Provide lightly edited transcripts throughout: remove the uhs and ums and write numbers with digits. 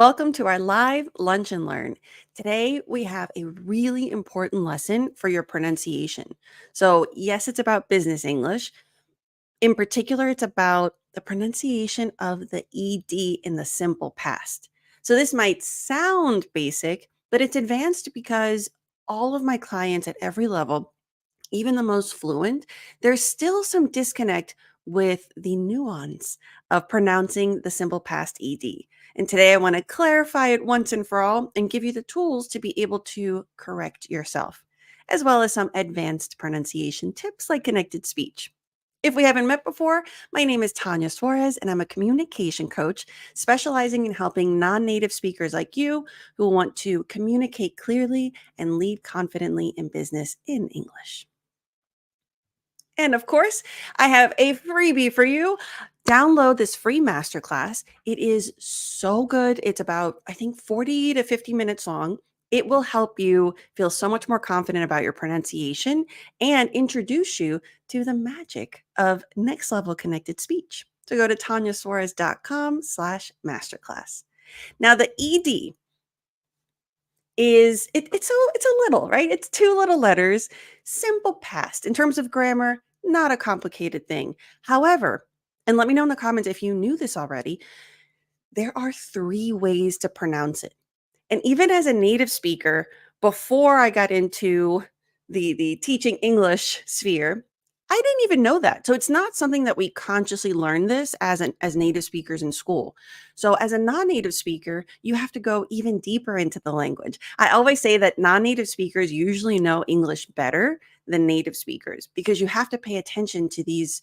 Welcome to our live lunch and learn. Today, we have a really important lesson for your pronunciation. So, yes, it's about business English. In particular, it's about the pronunciation of the ED in the simple past. So, this might sound basic, but it's advanced because all of my clients at every level, even the most fluent, there's still some disconnect with the nuance of pronouncing the simple past ED. And today I want to clarify it once and for all and give you the tools to be able to correct yourself, as well as some advanced pronunciation tips like connected speech. If we haven't met before, my name is Tanya Suarez, and I'm a communication coach specializing in helping non native speakers like you who want to communicate clearly and lead confidently in business in English. And of course, I have a freebie for you. Download this free masterclass. It is so good. It's about, I think, 40 to 50 minutes long. It will help you feel so much more confident about your pronunciation and introduce you to the magic of next level connected speech. So go to tanyasuarez.com/masterclass. Now, the ED it's a little, right? It's two little letters, simple past. In terms of grammar, not a complicated thing. However, and let me know in the comments if you knew this already, there are three ways to pronounce it. And even as a native speaker, before I got into the teaching English sphere, I didn't even know that. So it's not something that we consciously learn this as native speakers in school. So as a non-native speaker, you have to go even deeper into the language. I always say that non-native speakers usually know English better than native speakers because you have to pay attention to these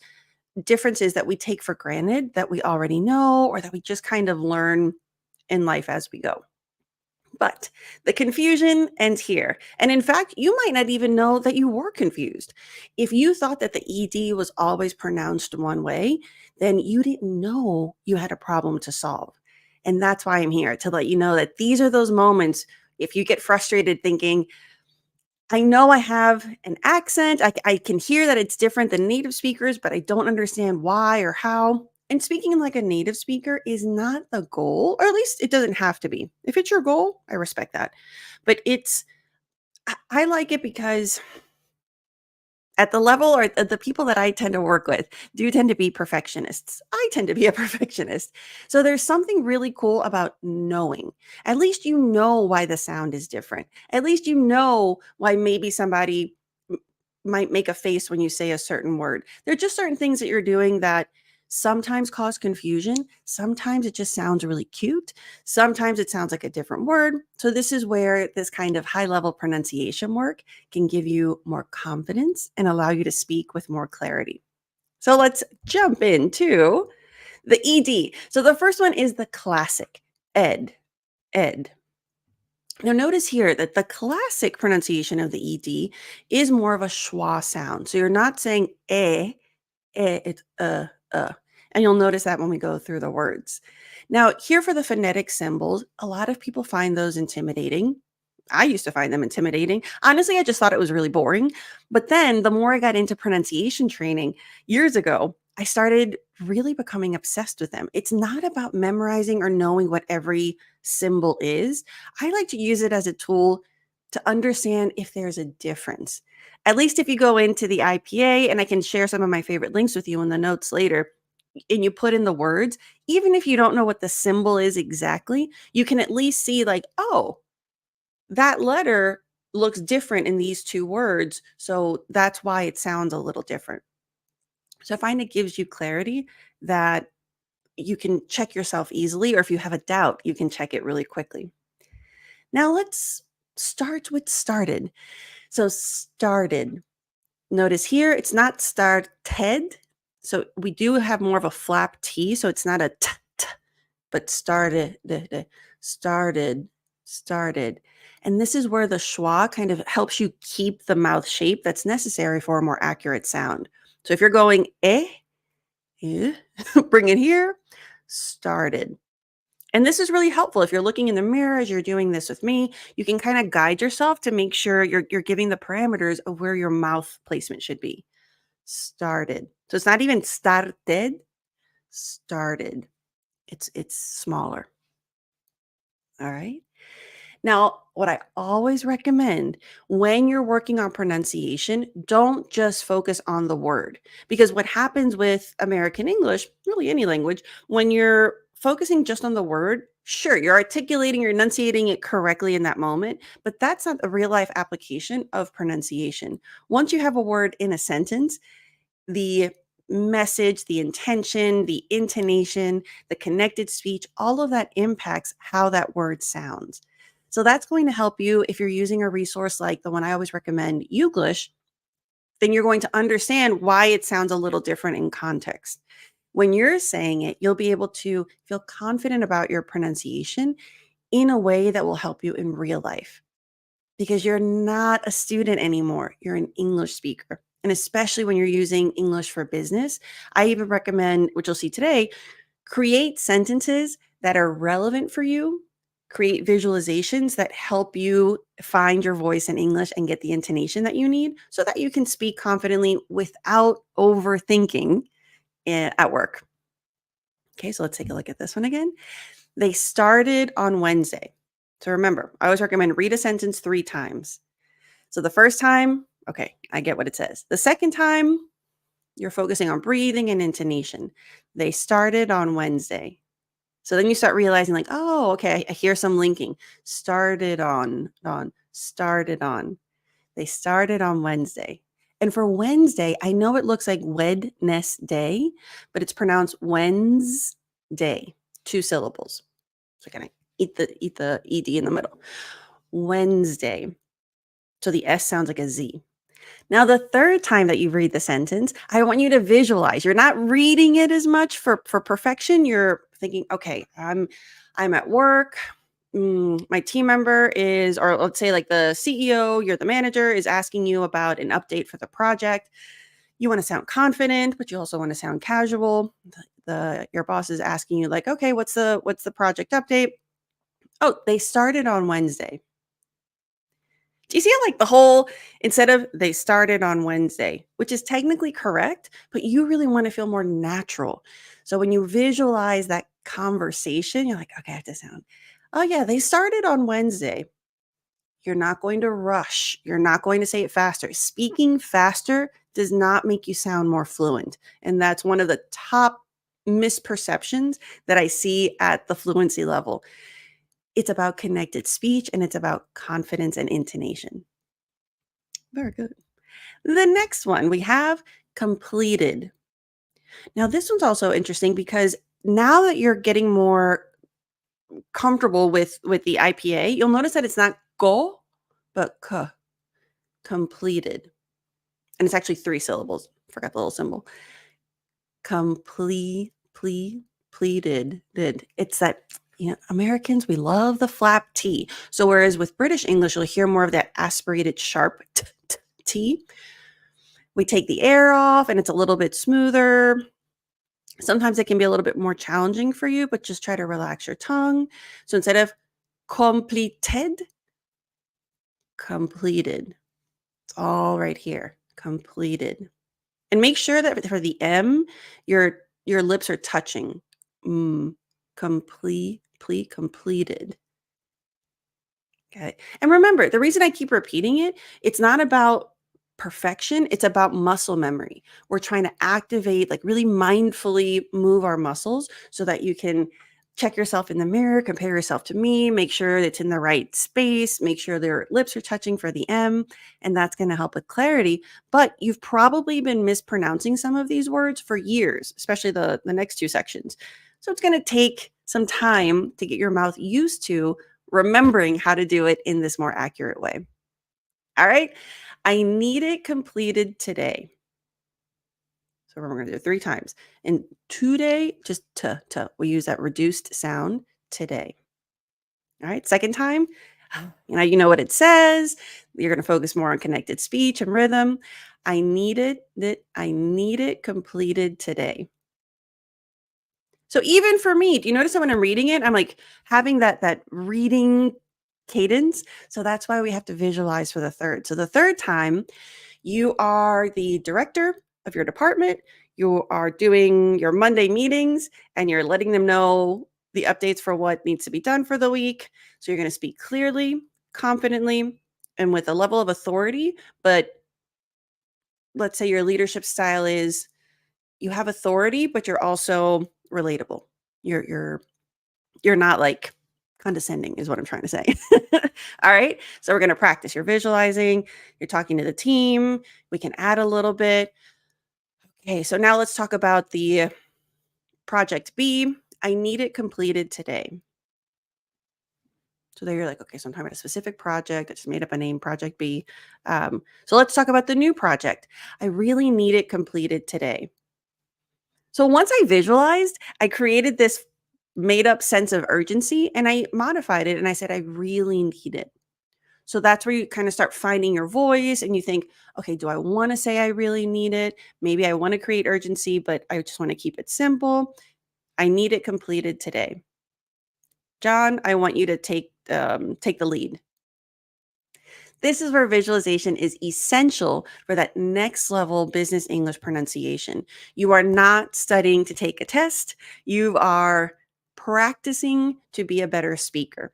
differences that we take for granted that we already know or that we just kind of learn in life as we go. But the confusion ends here. And in fact, you might not even know that you were confused. If you thought that the ED was always pronounced one way, then you didn't know you had a problem to solve. And that's why I'm here to let you know that these are those moments if you get frustrated thinking, I know I have an accent. I can hear that it's different than native speakers, but I don't understand why or how. And speaking like a native speaker is not the goal, or at least it doesn't have to be. If it's your goal, I respect that. But I like it because at the level or the people that I tend to work with do tend to be perfectionists. I tend to be a perfectionist. So there's something really cool about knowing. At least you know why the sound is different. At least you know why maybe somebody might make a face when you say a certain word. There are just certain things that you're doing that sometimes cause confusion. Sometimes it just sounds really cute. Sometimes it sounds like a different word. So this is where this kind of high level pronunciation work can give you more confidence and allow you to speak with more clarity. So let's jump into the ED. So the first one is the classic ed. Now, notice here that the classic pronunciation of the ED is more of a schwa sound. So you're not saying it's uh. And you'll notice that when we go through the words. Now, here for the phonetic symbols, a lot of people find those intimidating. I used to find them intimidating. Honestly, I just thought it was really boring. But then the more I got into pronunciation training years ago, I started really becoming obsessed with them. It's not about memorizing or knowing what every symbol is. I like to use it as a tool to understand if there's a difference. At least if you go into the IPA, and I can share some of my favorite links with you in the notes later, and you put in the words, even if you don't know what the symbol is exactly, you can at least see, like, oh, that letter looks different in these two words. So that's why it sounds a little different. So I find it gives you clarity that you can check yourself easily, or if you have a doubt, you can check it really quickly. Now let's start with started. So started. Notice here, it's not started. So we do have more of a flap T. So it's not a t, but started, started, started. And this is where the schwa kind of helps you keep the mouth shape that's necessary for a more accurate sound. So if you're going eh, bring it here, started. And this is really helpful if you're looking in the mirror as you're doing this with me. You can kind of guide yourself to make sure you're giving the parameters of where your mouth placement should be. Started. So it's not even started, started. It's smaller. All right. Now, what I always recommend when you're working on pronunciation, don't just focus on the word. Because what happens with American English, really any language, when you're focusing just on the word, sure, you're articulating, you're enunciating it correctly in that moment, but that's not a real life application of pronunciation. Once you have a word in a sentence, the message, the intention, the intonation, the connected speech, all of that impacts how that word sounds. So that's going to help you if you're using a resource like the one I always recommend, Youglish, then you're going to understand why it sounds a little different in context. When you're saying it, you'll be able to feel confident about your pronunciation in a way that will help you in real life because you're not a student anymore. You're an English speaker. And especially when you're using English for business, I even recommend, which you'll see today, create sentences that are relevant for you, create visualizations that help you find your voice in English and get the intonation that you need so that you can speak confidently without overthinking at work. Okay, so let's take a look at this one again. They started on Wednesday. So remember, I always recommend read a sentence 3 times. So the first time, okay, I get what it says. The second time, you're focusing on breathing and intonation. They started on Wednesday. So then you start realizing like, oh, okay, I hear some linking. Started on. They started on Wednesday. And for Wednesday, I know it looks like Wednesday, but it's pronounced Wednesday, 2 syllables. So kind of eat the ed in the middle. Wednesday. So the S sounds like a Z. Now, the third time that you read the sentence, I want you to visualize. You're not reading it as much for perfection. You're thinking, okay, I'm at work. My team member is, or let's say like the CEO, you're the manager, is asking you about an update for the project. You want to sound confident, but you also want to sound casual. Your boss is asking you like, okay, what's the project update? Oh, they started on Wednesday. Do you see how like the whole instead of they started on Wednesday, which is technically correct, but you really want to feel more natural. So when you visualize that conversation, you're like, okay, I have to sound, oh yeah, they started on Wednesday. You're not going to rush. You're not going to say it faster. Speaking faster does not make you sound more fluent. And that's one of the top misperceptions that I see at the fluency level. It's about connected speech and it's about confidence and intonation. Very good. The next one we have completed. Now, this one's also interesting because now that you're getting more comfortable with the IPA, you'll notice that it's not go, but completed. And it's actually 3 syllables. Forgot the little symbol. Pleaded. Did. It's that Americans, we love the flap T. So whereas with British English, you'll hear more of that aspirated sharp T. We take the air off and it's a little bit smoother. Sometimes it can be a little bit more challenging for you, but just try to relax your tongue. So instead of completed, completed. It's all right here. Completed. And make sure that for the M, your lips are touching. Completed. Okay. And remember, the reason I keep repeating it, it's not about perfection, it's about muscle memory. We're trying to activate, like really mindfully move our muscles so that you can check yourself in the mirror, compare yourself to me, make sure it's in the right space, make sure their lips are touching for the M, and that's going to help with clarity. But you've probably been mispronouncing some of these words for years, especially the next 2 sections. So it's going to take some time to get your mouth used to remembering how to do it in this more accurate way. All right. I need it completed today. So we're going to do it 3 times. And today, just we use that reduced sound today. All right. Second time, you know what it says. You're going to focus more on connected speech and rhythm. I need it completed today. So even for me, do you notice that when I'm reading it, I'm like having that reading cadence? So that's why we have to visualize for the third. So the third time, you are the director of your department. You are doing your Monday meetings and you're letting them know the updates for what needs to be done for the week. So you're going to speak clearly, confidently, and with a level of authority. But let's say your leadership style is you have authority, but you're also relatable. You're not like condescending is what I'm trying to say. All right. So we're going to practice. You're visualizing, you're talking to the team. We can add a little bit. Okay. So now let's talk about the project B. I need it completed today. So there you're like, okay, so I'm talking about a specific project. I just made up a name, Project B. So let's talk about the new project. I really need it completed today. So once I visualized, I created this made up sense of urgency and I modified it and I said, I really need it. So that's where you kind of start finding your voice and you think, okay, do I want to say I really need it? Maybe I want to create urgency, but I just want to keep it simple. I need it completed today. John, I want you to take the lead. This is where visualization is essential for that next level business English pronunciation. You are not studying to take a test, you are practicing to be a better speaker.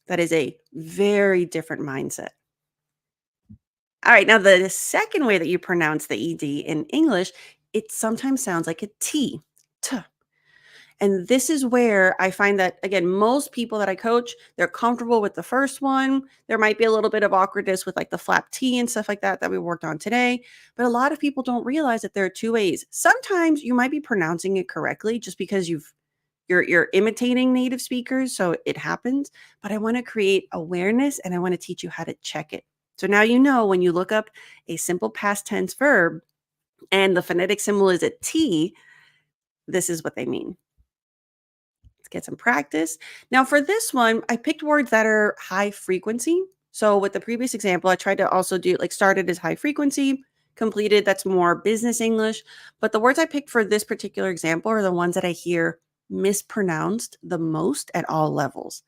That is a very different mindset. All right, now the second way that you pronounce the ED in English, it sometimes sounds like a T. T. And this is where I find that, again, most people that I coach, they're comfortable with the first one. There might be a little bit of awkwardness with like the flap T and stuff like that we worked on today. But a lot of people don't realize that there are two ways. Sometimes you might be pronouncing it correctly just because you're imitating native speakers, so it happens. But I want to create awareness and I want to teach you how to check it. So now you know when you look up a simple past tense verb and the phonetic symbol is a T, this is what they mean. Get some practice. Now for this one, I picked words that are high frequency. So with the previous example, I tried to also do like started as high frequency, completed that's more business English. But the words I picked for this particular example are the ones that I hear mispronounced the most at all levels.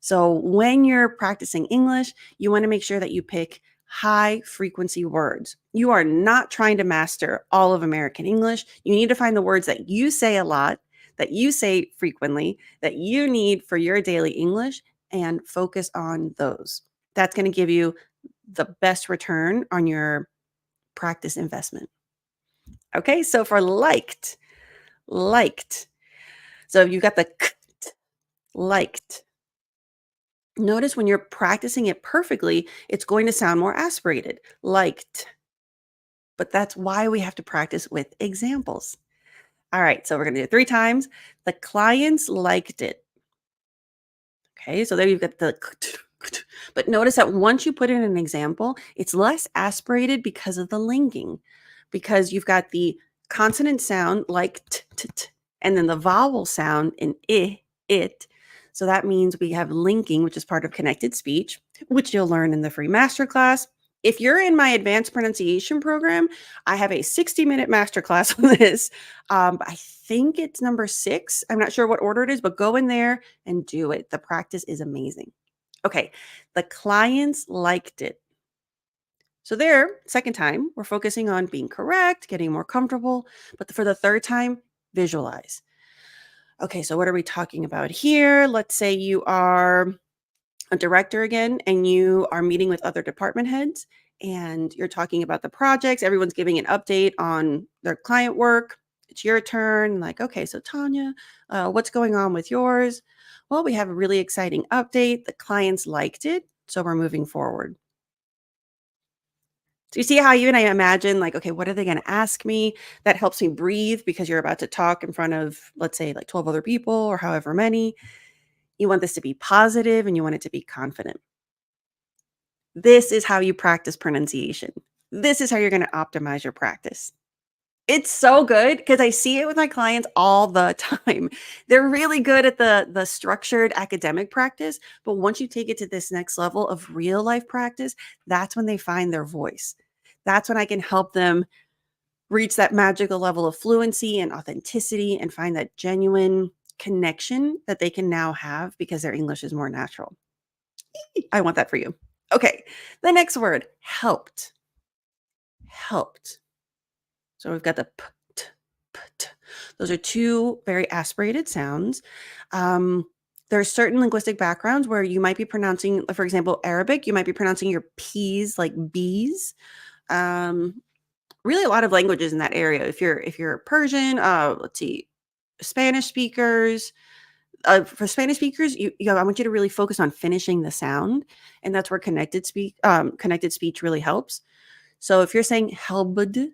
So when you're practicing English, you want to make sure that you pick high frequency words. You are not trying to master all of American English. You need to find the words that you say a lot, that you say frequently, that you need for your daily English and focus on those. That's going to give you the best return on your practice investment. Okay, so for liked, liked. So you got the liked. Notice when you're practicing it perfectly, it's going to sound more aspirated, liked. But that's why we have to practice with examples. All right, so we're going to do it 3 times. The clients liked it. Okay, so there you've got the, but notice that once you put in an example, it's less aspirated because of the linking, because you've got the consonant sound like and then the vowel sound in it. So that means we have linking, which is part of connected speech, which you'll learn in the free masterclass. If you're in my advanced pronunciation program, I have a 60-minute masterclass on this. I think it's number 6. I'm not sure what order it is, but go in there and do it. The practice is amazing. Okay, the clients liked it. So there, second time, we're focusing on being correct, getting more comfortable. But for the third time, visualize. Okay, so what are we talking about here? Let's say you are a director again, and you are meeting with other department heads, and you're talking about the projects. Everyone's giving an update on their client work. It's your turn. Like, okay, so Tanya, what's going on with yours? Well, we have a really exciting update. The clients liked it, so we're moving forward. So you see how even I imagine like, okay, what are they going to ask me? That helps me breathe because you're about to talk in front of, let's say, like 12 other people or however many. You want this to be positive and you want it to be confident. This is how you practice pronunciation. This is how you're going to optimize your practice. It's so good because I see it with my clients all the time. They're really good at the structured academic practice, but once you take it to this next level of real life practice, that's when they find their voice. That's when I can help them reach that magical level of fluency and authenticity and find that genuine connection that they can now have because their English is more natural. I want that for you. Okay, the next word, helped. Helped. So we've got the p, t, p, Those are two very aspirated sounds. Um, there are certain linguistic backgrounds where you might be pronouncing, for example, Arabic, you might be pronouncing your P's like B's. Um, really a lot of languages in that area. If you're Persian, let's see, Spanish speakers, for Spanish speakers, I want you to really focus on finishing the sound, and that's where connected speech really helps. So if you're saying helbed,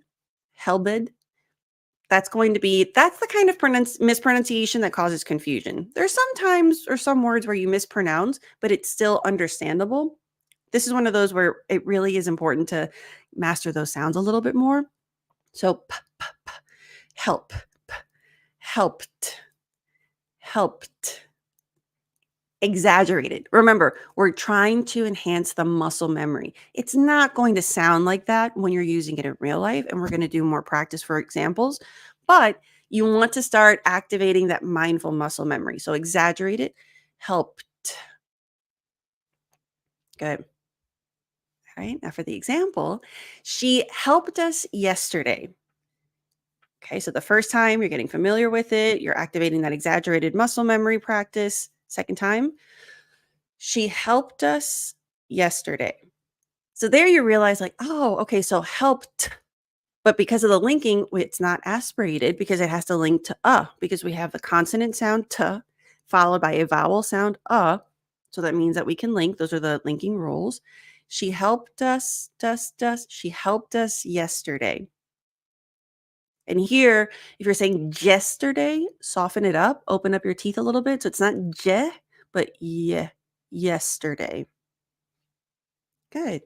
that's the kind of mispronunciation that causes confusion. There's sometimes or some words where you mispronounce, but it's still understandable. This is one of those where it really is important to master those sounds a little bit more. So help, p, helped, helped. Exaggerated. Remember, we're trying to enhance the muscle memory. It's not going to sound like that when you're using it in real life, and we're going to do more practice for examples, but you want to start activating that mindful muscle memory. So exaggerate it, helped. Good. All right, now for the example, she helped us yesterday. Okay, so the first time you're getting familiar with it, you're activating that exaggerated muscle memory practice. Second time, she helped us yesterday. So there you realize like, oh, okay, so helped. But because of the linking, it's not aspirated because it has to link to because we have the consonant sound t followed by a vowel sound So that means that we can link. Those are the linking rules. She helped us, she helped us yesterday. And here, if you're saying yesterday, soften it up, open up your teeth a little bit. So it's not je, but yeah, yesterday. Good.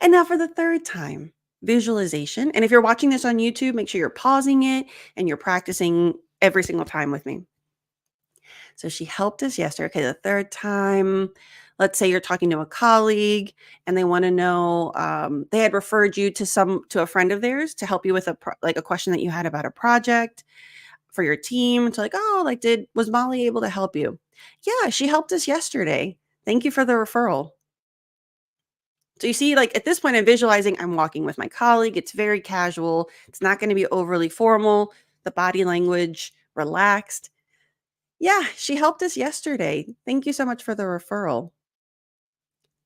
And now for the third time, visualization. And if you're watching this on YouTube, make sure you're pausing it and you're practicing every single time with me. So she helped us yesterday. Okay, the third time, let's say you're talking to a colleague and they want to know, they had referred you to a friend of theirs to help you with a question that you had about a project for your team. It's like, oh, like was Molly able to help you? Yeah, she helped us yesterday. Thank you for the referral. So you see, like at this point, I'm visualizing I'm walking with my colleague. It's very casual. It's not going to be overly formal. The body language relaxed. Yeah, she helped us yesterday. Thank you so much for the referral.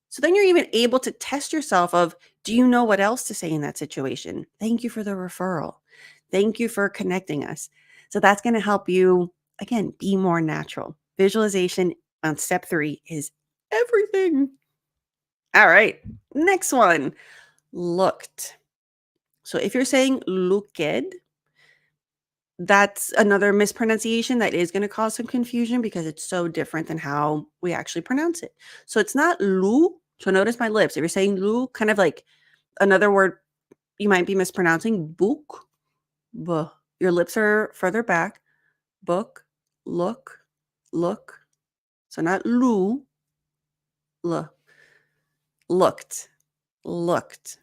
So then you're even able to test yourself of, do you know what else to say in that situation? Thank you for the referral. Thank you for connecting us. So that's going to help you, again, be more natural. Visualization on step 3 is everything. All right, next one, looked. So if you're saying looked, that's another mispronunciation that is going to cause some confusion because it's so different than how we actually pronounce it. So it's not lu. So notice my lips. If you're saying lu, kind of like another word you might be mispronouncing, book, buh. Your lips are further back. Book, look, look. So not lu, l, looked, looked.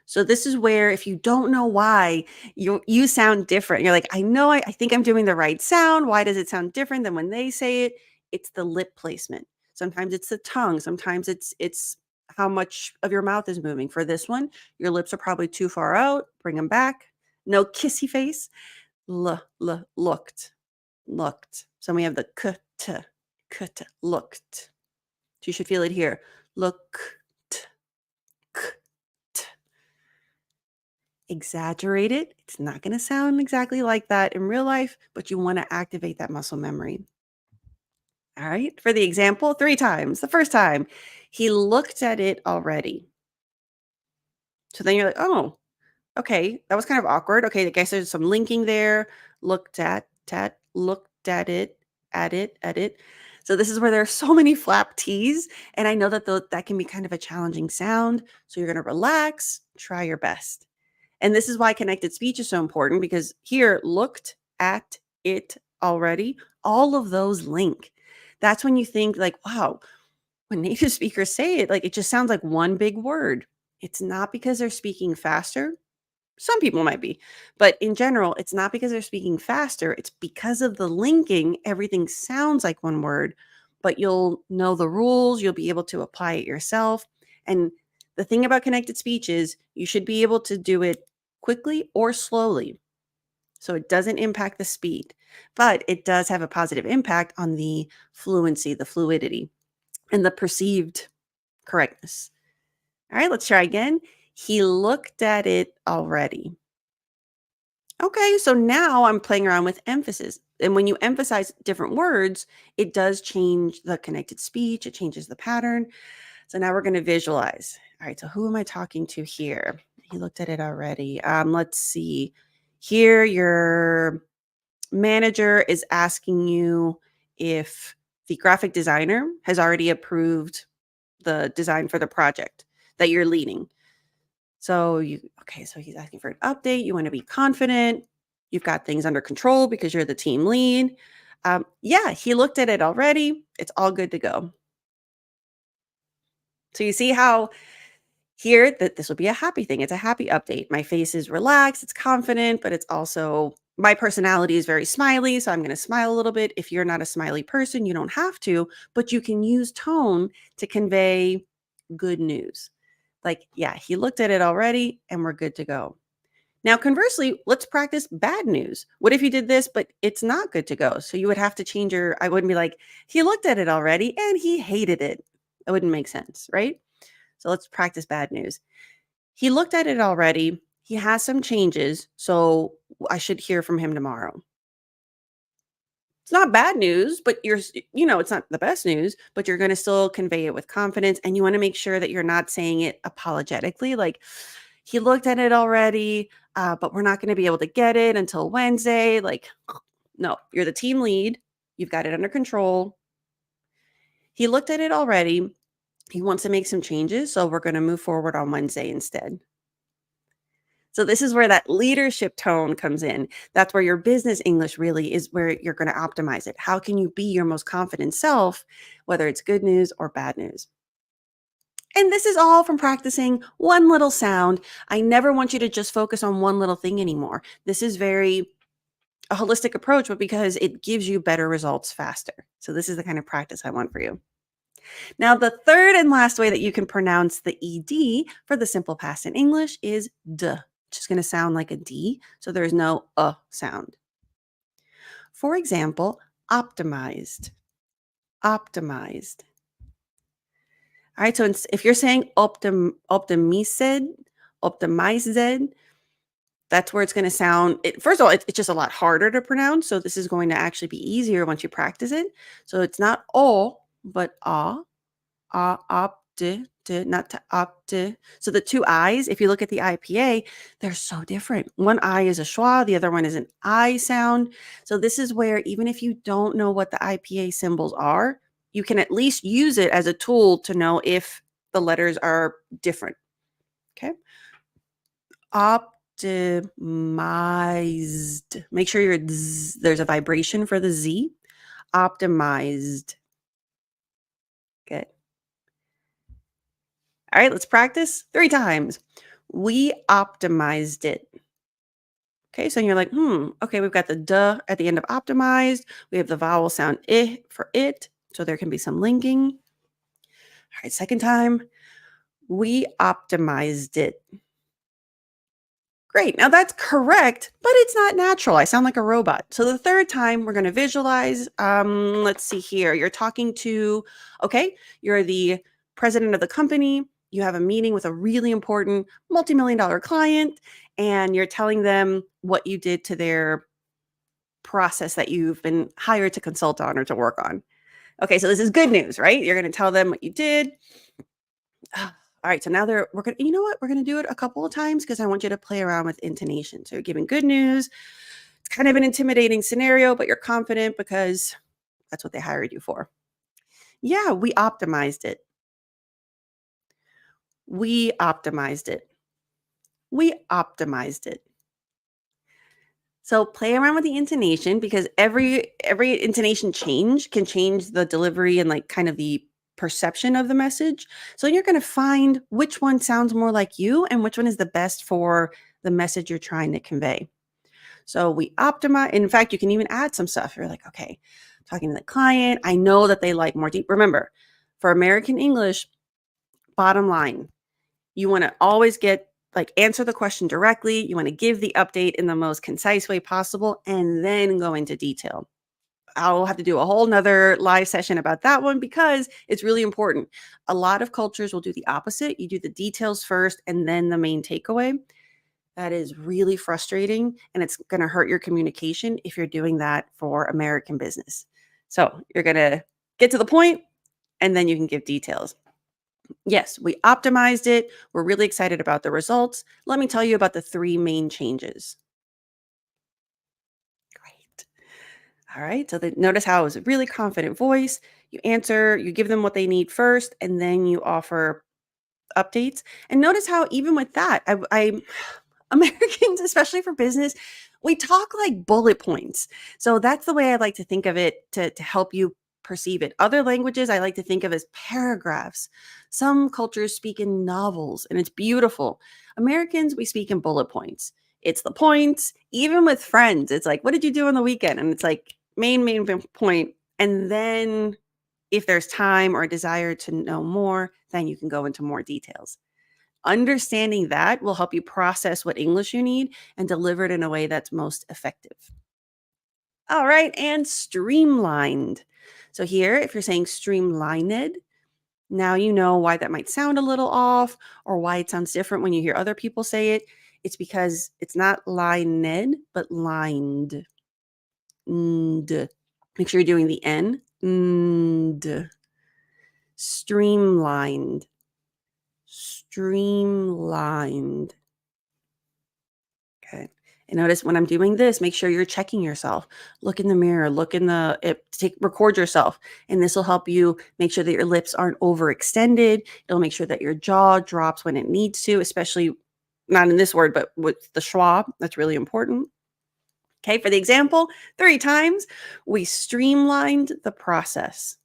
So this is where if you don't know why you sound different, you're like, I know I think I'm doing the right sound. Why does it sound different than when they say it? It's the lip placement. Sometimes it's the tongue. Sometimes it's how much of your mouth is moving. For this one, your lips are probably too far out. Bring them back. No kissy face. Looked, looked. So we have the k t, looked. So you should feel it here. Looked. Exaggerate it. It's not going to sound exactly like that in real life, but you want to activate that muscle memory. All right. For the example, 3 times. The first time, he looked at it already. So then you're like, oh, okay. That was kind of awkward. Okay. I guess there's some linking there. Looked at, looked at it, at it. So this is where there are so many flap T's. And I know that that can be kind of a challenging sound. So you're going to relax, try your best. And this is why connected speech is so important because here, looked at it already, all of those link. That's when you think like, wow, when native speakers say it, like it just sounds like one big word. It's not because they're speaking faster. Some people might be, but in general, it's not because they're speaking faster. It's because of the linking. Everything sounds like one word, but you'll know the rules. You'll be able to apply it yourself. And the thing about connected speech is you should be able to do it quickly or slowly. So it doesn't impact the speed, but it does have a positive impact on the fluency, the fluidity, and the perceived correctness. All right, let's try again. He looked at it already. Okay, so now I'm playing around with emphasis. And when you emphasize different words, it does change the connected speech, it changes the pattern. So now we're going to visualize. All right, so who am I talking to here? He looked at it already. Let's see. Here, your manager is asking you if the graphic designer has already approved the design for the project that you're leading. So he's asking for an update. You want to be confident. You've got things under control because you're the team lead. Yeah, he looked at it already. It's all good to go. So you see how here that this will be a happy thing. It's a happy update. My face is relaxed, it's confident, but it's also my personality is very smiley, so I'm going to smile a little bit. If you're not a smiley person, you don't have to, but you can use tone to convey good news. Like, yeah, he looked at it already and we're good to go. Now, conversely, let's practice bad news. What if you did this, but it's not good to go? So you would have to change I wouldn't be like, he looked at it already and he hated it. That wouldn't make sense, right? So let's practice bad news. He looked at it already. He has some changes. So I should hear from him tomorrow. It's not bad news, but it's not the best news, but you're going to still convey it with confidence. And you want to make sure that you're not saying it apologetically. Like, he looked at it already, but we're not going to be able to get it until Wednesday. Like, no, you're the team lead. You've got it under control. He looked at it already. He wants to make some changes. So we're going to move forward on Wednesday instead. So this is where that leadership tone comes in. That's where your business English really is where you're going to optimize it. How can you be your most confident self, whether it's good news or bad news? And this is all from practicing one little sound. I never want you to just focus on one little thing anymore. This is very a holistic approach, but because it gives you better results faster. So this is the kind of practice I want for you. Now, the third and last way that you can pronounce the ED for the simple past in English is D, which is going to sound like a D. So there's no sound. For example, optimized, optimized. All right, so if you're saying optimized, that's where it's going to sound. First of all, it's just a lot harder to pronounce. So this is going to actually be easier once you practice it. So it's not o, but not to opt. So the two I's, if you look at the IPA, they're so different. One I is a schwa, the other one is an I sound. So this is where even if you don't know what the IPA symbols are, you can at least use it as a tool to know if the letters are different. Okay. Optimized. Make sure there's a vibration for the Z. Optimized. Good. All right, let's practice 3 times. We optimized it. Okay, so you're like, okay, we've got the duh at the end of optimized. We have the vowel sound I for it. So there can be some linking. All right, second time. We optimized it. Great. Now that's correct, but it's not natural. I sound like a robot. So the third time we're going to visualize. Let's see here. You're talking to, you're the president of the company. You have a meeting with a really important multi-million-dollar client, and you're telling them what you did to their process that you've been hired to consult on or to work on. Okay, so this is good news, right? You're going to tell them what you did. All right, so now we're gonna, you know what? We're gonna do it a couple of times because I want you to play around with intonation. So you're giving good news. It's kind of an intimidating scenario, but you're confident because that's what they hired you for. Yeah, we optimized it. We optimized it. We optimized it. So play around with the intonation because every intonation change can change the delivery and like kind of the perception of the message. So you're going to find which one sounds more like you and which one is the best for the message you're trying to convey. So we optimize. In fact, you can even add some stuff. You're like, okay, I'm talking to the client. I know that they like more deep. Remember, for American English, bottom line, you want to always get like answer the question directly. You want to give the update in the most concise way possible and then go into detail. I'll have to do a whole nother live session about that one because it's really important. A lot of cultures will do the opposite. You do the details first and then the main takeaway. That is really frustrating and it's going to hurt your communication if you're doing that for American business. So you're going to get to the point and then you can give details. Yes, we optimized it. We're really excited about the results. Let me tell you about the three main changes. Great. All right. So notice how it was a really confident voice. You answer, you give them what they need first, and then you offer updates. And notice how even with that, I Americans, especially for business, we talk like bullet points. So that's the way I like to think of it to help you perceive it. Other languages I like to think of as paragraphs. Some cultures speak in novels and it's beautiful. Americans, we speak in bullet points. It's the points. Even with friends, it's like, what did you do on the weekend? And it's like main point. And then if there's time or a desire to know more, then you can go into more details. Understanding that will help you process what English you need and deliver it in a way that's most effective. All right, and streamlined. So here, if you're saying streamlined, now you know why that might sound a little off or why it sounds different when you hear other people say it. It's because it's not lined, but lined. Nd. Make sure you're doing the N. Nd. Streamlined. Streamlined. Okay. And notice when I'm doing this, make sure you're checking yourself. Look in the mirror, look in the record yourself. And this will help you make sure that your lips aren't overextended. It'll make sure that your jaw drops when it needs to, especially not in this word, but with the schwa. That's really important. Okay, for the example, 3 times we streamlined the process.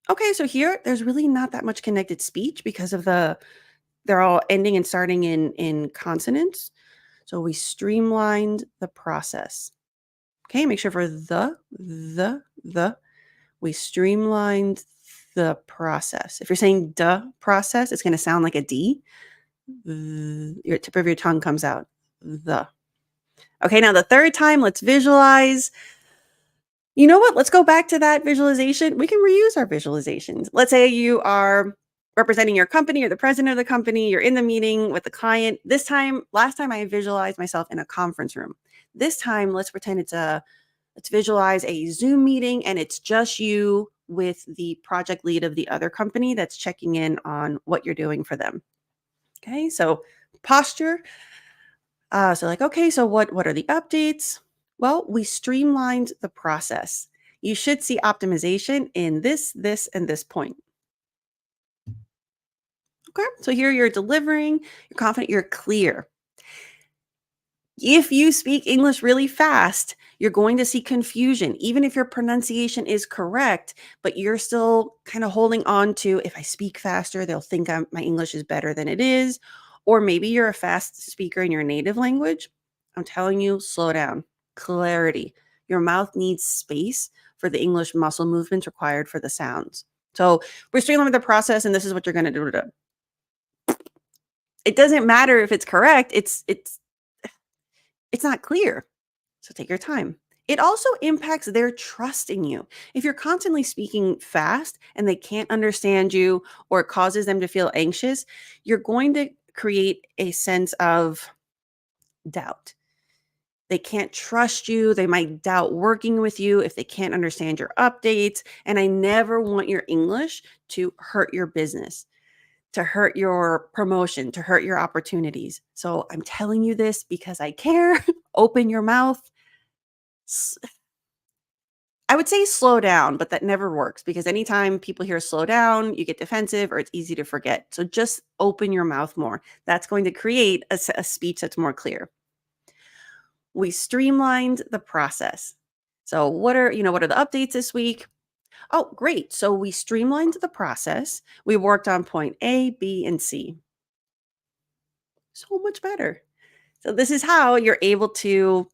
Okay, so here there's really not that much connected speech because of they're all ending and starting in consonants. So we streamlined the process. Okay, make sure for we streamlined the process. If you're saying the process, it's going to sound like a D. Your tip of your tongue comes out. The. Okay, now the third time, let's visualize. You know what? Let's go back to that visualization. We can reuse our visualizations. Let's say you are representing your company or the president of the company. You're in the meeting with the client. Last time I visualized myself in a conference room. This time, let's pretend let's visualize a Zoom meeting and it's just you with the project lead of the other company that's checking in on what you're doing for them. Okay, so posture. So like, okay, so what are the updates? Well, we streamlined the process. You should see optimization in this, and this point. Okay, so here you're delivering, you're confident, you're clear. If you speak English really fast, you're going to see confusion, even if your pronunciation is correct, but you're still kind of holding on to if I speak faster, they'll think my English is better than it is. Or maybe you're a fast speaker in your native language. I'm telling you, slow down. Clarity. Your mouth needs space for the English muscle movements required for the sounds. So we're streamlining the process, and this is what you're going to do. It doesn't matter if it's correct. It's not clear. So take your time. It also impacts their trust in you. If you're constantly speaking fast and they can't understand you or it causes them to feel anxious, you're going to create a sense of doubt. They can't trust you. They might doubt working with you if they can't understand your updates. And I never want your English to hurt your business, to hurt your promotion, to hurt your opportunities. So I'm telling you this because I care. Open your mouth. I would say slow down, but that never works because anytime people hear slow down, you get defensive or it's easy to forget. So just open your mouth more. That's going to create a speech that's more clear. We streamlined the process. So what are the updates this week? Oh, great. So we streamlined the process. We worked on point A, B, and C. So much better. So this is how you're able to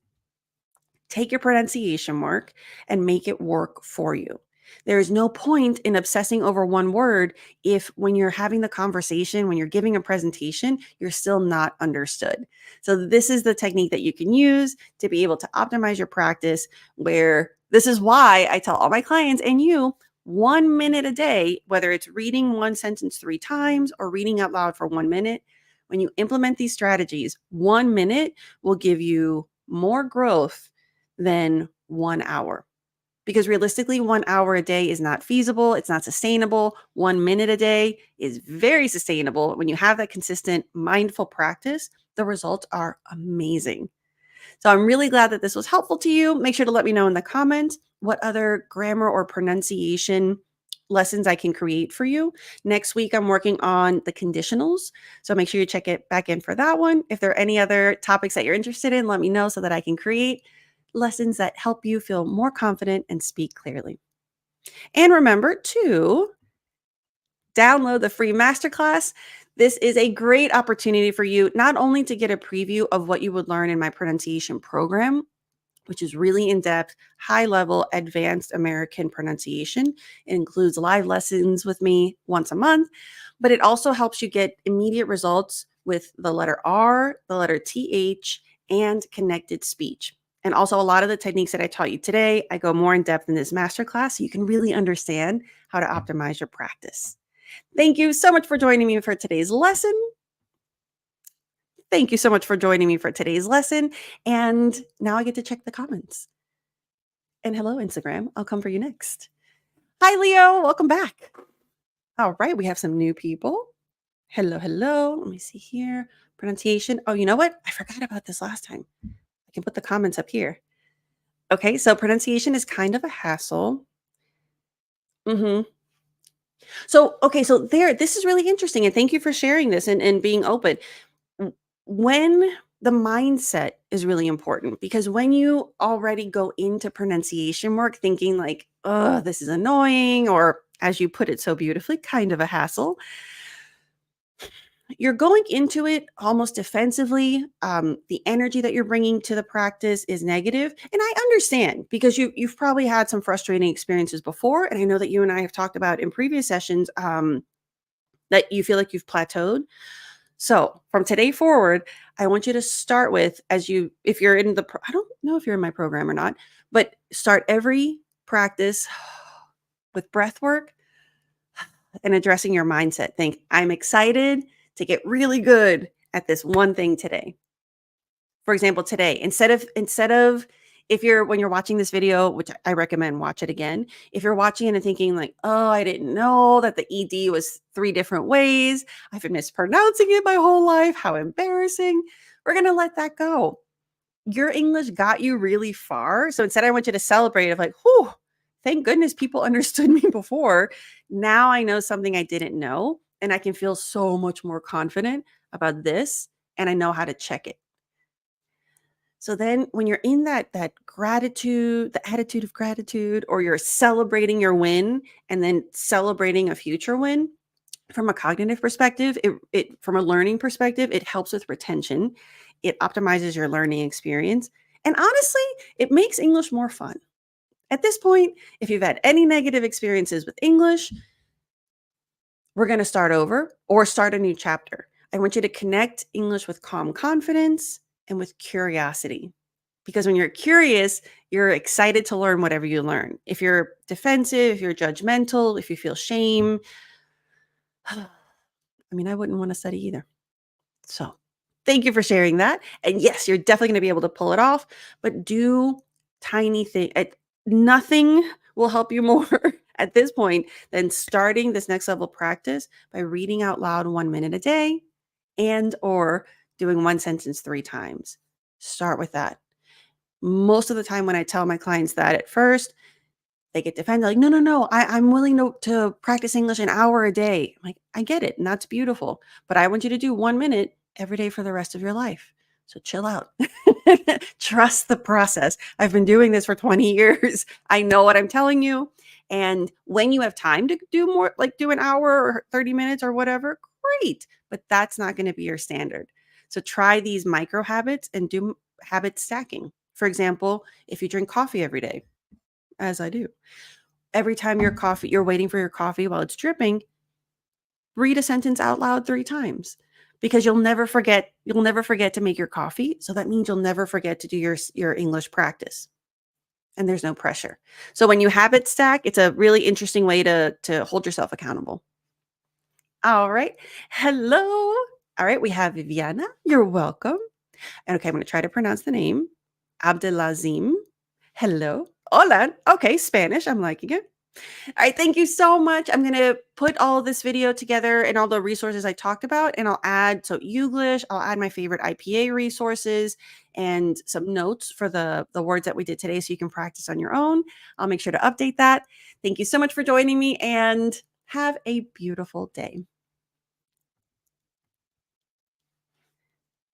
take your pronunciation work and make it work for you. There is no point in obsessing over one word if when you're having the conversation, when you're giving a presentation, you're still not understood. So this is the technique that you can use to be able to optimize your practice, where this is why I tell all my clients and you 1 minute a day, whether it's reading one sentence 3 times or reading out loud for 1 minute. When you implement these strategies, 1 minute will give you more growth than 1 hour. Because realistically, 1 hour a day is not feasible. It's not sustainable. 1 minute a day is very sustainable. When you have that consistent, mindful practice, the results are amazing. So I'm really glad that this was helpful to you. Make sure to let me know in the comments what other grammar or pronunciation lessons I can create for you. Next week, I'm working on the conditionals. So make sure you check it back in for that one. If there are any other topics that you're interested in, let me know so that I can create lessons that help you feel more confident and speak clearly. And remember to download the free masterclass. This is a great opportunity for you not only to get a preview of what you would learn in my pronunciation program, which is really in depth, high level, advanced American pronunciation. It includes live lessons with me once a month, but it also helps you get immediate results with the letter R, the letter TH, and connected speech. And also, a lot of the techniques that I taught you today, I go more in depth in this masterclass so you can really understand how to optimize your practice. Thank you so much for joining me for today's lesson. Thank you so much for joining me for today's lesson. And now I get to check the comments. And hello, Instagram. I'll come for you next. Hi, Leo. Welcome back. All right. We have some new people. Hello, hello. Let me see here. Pronunciation. Oh, you know what? I forgot about this last time. I can put the comments up here. Okay. So pronunciation is kind of a hassle. So, okay. So this is really interesting. And thank you for sharing this and being open. When the mindset is really important, because when you already go into pronunciation work thinking like, oh, this is annoying, or as you put it so beautifully, kind of a hassle, you're going into it almost defensively. The energy that you're bringing to the practice is negative, and I understand because you've probably had some frustrating experiences before, and I know that you and I have talked about in previous sessions that you feel like you've plateaued. So from today forward, I want you to start with, if you're in I don't know if you're in my program or not, but start every practice with breath work and addressing your mindset. Think, I'm excited to get really good at this one thing today. For example, today, instead of if you're when you're watching this video, which I recommend watch it again, if you're watching it and thinking like, oh, I didn't know that the ED was 3 different ways. I've been mispronouncing it my whole life. How embarrassing. We're going to let that go. Your English got you really far. So instead, I want you to celebrate of like, whew, thank goodness people understood me before. Now I know something I didn't know, and I can feel so much more confident about this, and I know how to check it. So then when you're in that gratitude, the attitude of gratitude, or you're celebrating your win and then celebrating a future win, from a cognitive perspective, it from a learning perspective, it helps with retention. It optimizes your learning experience. And honestly, it makes English more fun. At this point, if you've had any negative experiences with English, we're going to start over or start a new chapter. I want you to connect English with calm confidence and with curiosity. Because when you're curious, you're excited to learn whatever you learn. If you're defensive, if you're judgmental, if you feel shame, I mean, I wouldn't want to study either. So thank you for sharing that. And yes, you're definitely going to be able to pull it off, but do tiny things. Nothing will help you more at this point than starting this next level practice by reading out loud 1 minute a day and or doing one sentence 3 times. Start with that. Most of the time when I tell my clients that at first, they get defended like, no, I'm willing to practice English an hour a day. I'm like, I get it. And that's beautiful. But I want you to do 1 minute every day for the rest of your life. So chill out. Trust the process. I've been doing this for 20 years. I know what I'm telling you. And when you have time to do more, like do an hour or 30 minutes or whatever, great. But that's not going to be your standard. So try these micro habits and do habit stacking. For example, if you drink coffee every day, as I do, Every time you're waiting for your coffee while it's dripping, read a sentence out loud 3 times because you'll never forget to make your coffee, so that means you'll never forget to do your English practice, and there's no pressure. So when you habit stack, it's a really interesting way to hold yourself accountable. All right. Hello. All right, we have Viviana. You're welcome. And okay, I'm gonna try to pronounce the name. Abdelazim. Hello. Hola. Okay, Spanish. I'm liking it. All right, thank you so much. I'm gonna put all this video together and all the resources I talked about, and I'll add Youglish. I'll add my favorite IPA resources and some notes for the words that we did today, so you can practice on your own. I'll make sure to update that. Thank you so much for joining me, and have a beautiful day.